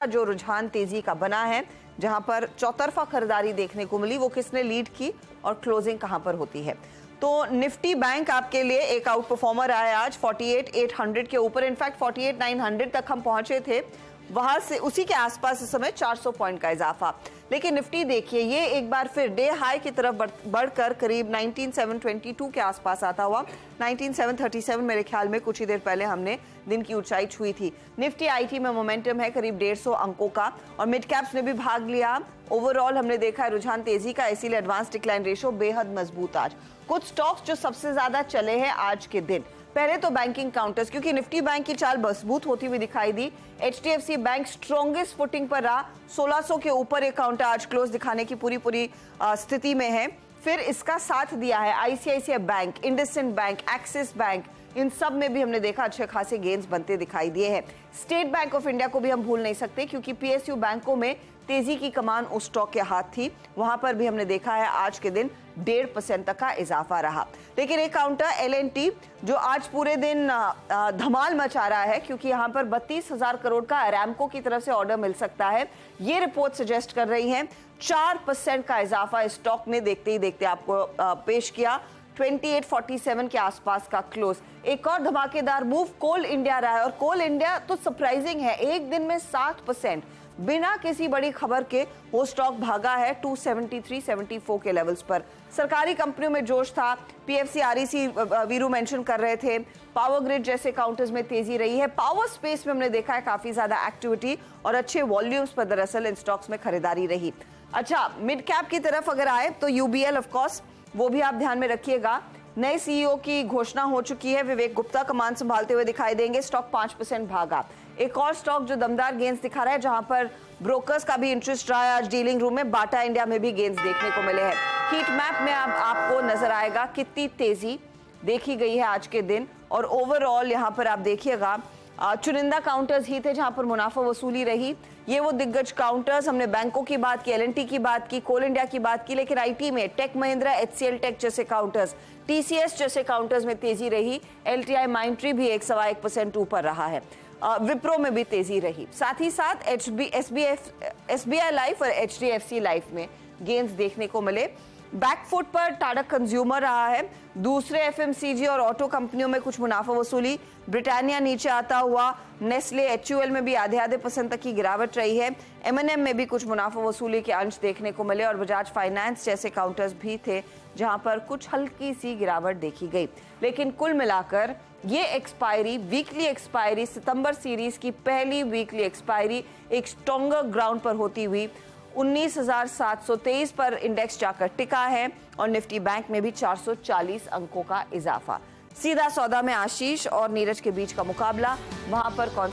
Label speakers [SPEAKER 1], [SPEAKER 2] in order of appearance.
[SPEAKER 1] जो रुझान तेजी का बना है, जहां पर चौतरफा खरीदारी देखने को मिली, वो किसने लीड की और क्लोजिंग कहां पर होती है। तो निफ्टी बैंक आपके लिए एक आउट परफॉर्मर आया आज 48,800 के ऊपर। इनफैक्ट 48,900 तक हम पहुंचे थे, वहां से उसी के आसपास इस समय 400 पॉइंट का इजाफा। लेकिन निफ्टी देखिए, ये एक बार फिर डे हाई की तरफ बढ़कर करीब 19,722 के आसपास आता हुआ 19,737 मेरे ख्याल में कुछ ही देर पहले हमने दिन की ऊंचाई छुई थी। निफ्टी आईटी में मोमेंटम है करीब 150 अंकों का और मिड कैप्स ने भी भाग लिया। ओवरऑल हमने देखा है रुझान तेजी का, इसीलिए एडवांस डिक्लाइन रेशियो बेहद मजबूत आज। कुछ स्टॉक्स जो सबसे ज्यादा चले हैं आज के दिन, पहले तो बैंकिंग काउंटर्स, क्योंकि निफ्टी बैंक की चाल मजबूत होती हुई दिखाई दी। एचडीएफसी बैंक स्ट्रॉन्गेस्ट फुटिंग पर रहा, 1600 के ऊपर एक काउंटर आज क्लोज दिखाने की पूरी स्थिति में है। फिर इसका साथ दिया है ICICI bank, IndusInd bank, Axis bank, इन सब में भी हमने देखा अच्छे खासे गेन्स बनते दिखाई दिए हैं। स्टेट बैंक ऑफ इंडिया को भी हम भूल नहीं सकते, क्योंकि पीएसयू बैंकों में तेजी की कमान उस स्टॉक के हाथ थी, वहां पर भी हमने देखा है आज के दिन 1.5% तक का इजाफा रहा। लेकिन एक काउंटर एलएनटी जो आज पूरे दिन धमाल मचा रहा है, क्योंकि यहां पर 32,000 करोड़ का अरामको की तरफ से ऑर्डर मिल सकता है, ये रिपोर्ट सजेस्ट कर रही है। 4% का इजाफा इस स्टॉक ने देखते ही देखते आपको पेश किया। 2847 के आसपास का क्लोज। एक और धमाकेदार मूव कोल इंडिया रहा है, और कोल इंडिया तो सरप्राइजिंग है, एक दिन में 7% बिना किसी बड़ी खबर के वो स्टॉक भागा है 273-74 के लेवल्स पर। सरकारी कंपनियों में जोश था, पीएफसी, आरईसी वीरू मेंशन कर रहे थे, पावर ग्रिड जैसे काउंटर्स में तेजी रही है। पावर स्पेस में हमने देखा है काफी ज्यादा एक्टिविटी और अच्छे वॉल्यूम्स पर दरअसल इन स्टॉक्स में खरीदारी रही। अच्छा, मिड कैप की तरफ अगर आए तो यूबीएल ऑफ कोर्स, वो भी आप ध्यान में रखिएगा। नए सीईओ की घोषणा हो चुकी है, विवेक गुप्ता कमान संभालते हुए दिखाई देंगे। स्टॉक 5% भागा। एक और स्टॉक जो दमदार गेंस दिखा रहा है, जहां पर ब्रोकर्स का भी इंटरेस्ट रहा है आज डीलिंग रूम में, बाटा इंडिया में भी गेंस देखने को मिले हैं। हीट मैप में अब आपको नजर आएगा कितनी तेजी देखी गई है आज के दिन। और ओवरऑल यहां पर आप देखिएगा चुनिंदा काउंटर्स ही थे जहां पर मुनाफा वसूली रही। ये वो दिग्गज काउंटर्स, हमने बैंकों की बात की, एलएनटी की बात की, कोल इंडिया की बात की, लेकिन आईटी में टेक महिंद्रा, एचसीएल टेक जैसे काउंटर्स, टीसीएस जैसे काउंटर्स में तेजी रही। एलटीआई माइंट्री भी 1.25% ऊपर रहा है। विप्रो में भी तेजी रही। साथ ही साथ एसबीआई लाइफ और एचडीएफसी लाइफ में गेंस देखने को मिले। बैकफुट पर टाटा कंज्यूमर रहा है। दूसरे एफएमसीजी और ऑटो कंपनियों में कुछ मुनाफा वसूली। ब्रिटानिया नीचे आता हुआ, नेस्ले, एचयूएल में भी आधे % तक की गिरावट रही है। एमएनएम में भी कुछ मुनाफा वसूली के अंश देखने को मिले और बजाज फाइनेंस जैसे काउंटर्स भी थे जहां पर कुछ हल्की सी गिरावट देखी गई। लेकिन कुल मिलाकर ये एक्सपायरी, वीकली एक्सपायरी, सितंबर सीरीज की पहली वीकली एक्सपायरी एक स्ट्रॉन्गर ग्राउंड पर होती हुई 19,723 पर इंडेक्स जाकर टिका है और निफ्टी बैंक में भी 440 अंकों का इजाफा। सीधा सौदा में आशीष और नीरज के बीच का मुकाबला, वहां पर कौन